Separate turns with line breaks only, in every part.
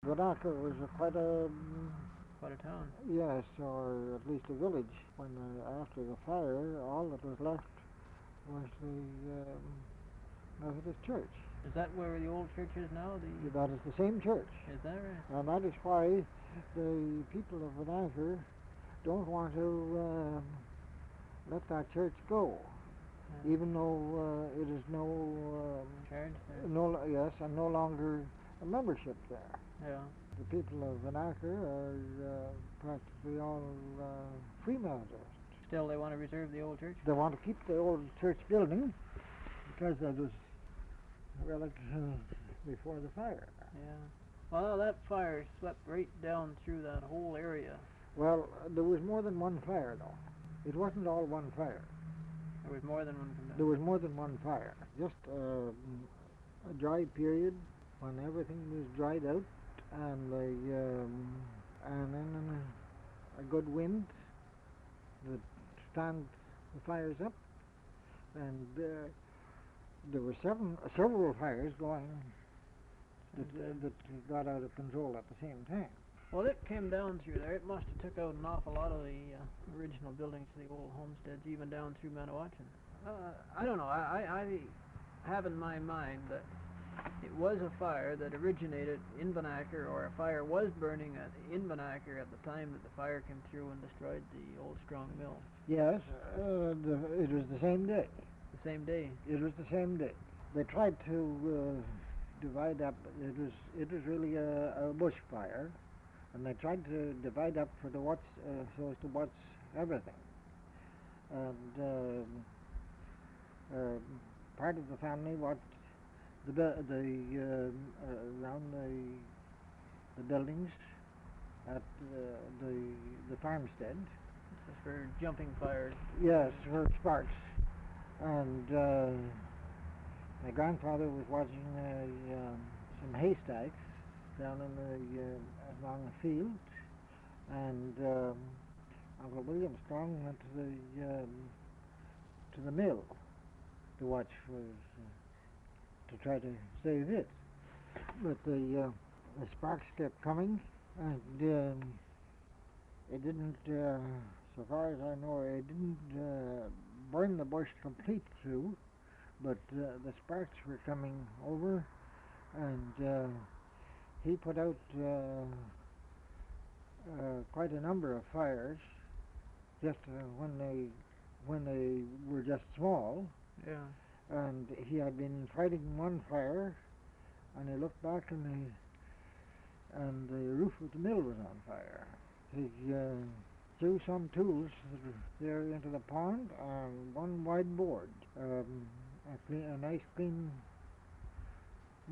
Vennachar was quite a
Quite a town.
yes, or at least a village. When after the fire, all that was left was the Methodist church.
Is that where the old church is now?
That is the same church,
Is that right?
and that is why the people of Vennachar don't want to let that church go, even though it is
Charge there?
yes, and no longer a membership there.
Yeah.
The people of Vennachar are practically all free Methodists.
Still, they want to reserve the old church?
They want to keep the old church building because that was relic before the fire.
Yeah. Well, that fire swept right down through that whole area.
Well, there was more than one fire, though. It wasn't all one fire.
There was more than one come down.
There was more than one fire. Just a dry period when everything was dried out, and and then a good wind that stand the fires up, and there were several fires going that got out of control at the same time.
Well, it came down through there. It must have took out an awful lot of the original buildings to the old homesteads, even down through Madawaska. I don't know. I have in my mind that it was a fire that originated in Vennachar, or a fire was burning in Vennachar at the time that the fire came through and destroyed the old Strong mill.
Yes, it was the same day.
The same day.
It was the same day. They tried to divide up. It was really a bush fire, and they tried to divide up for the watch so as to watch everything. And part of the family watched around the buildings at the farmstead.
This is for jumping fires.
Yes, for sparks. And my grandfather was watching some haystacks down in along the field, and Uncle William Strong went to the mill to watch to try to save it. But the sparks kept coming, and it didn't, so far as I know, it didn't burn the bush complete through, but the sparks were coming over, and he put out quite a number of fires just when they were just small.
Yeah.
And he had been fighting one fire, and he looked back, and the roof of the mill was on fire. He threw some tools there into the pond and one wide board, a nice clean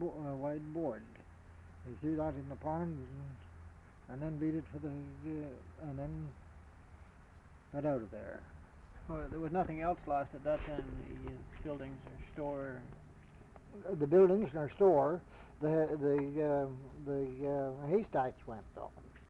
wide board. He threw that in the pond and then beat it and then got out of there.
Well, there was nothing else lost at that time. The buildings or store.
The buildings or store, the haystacks went though.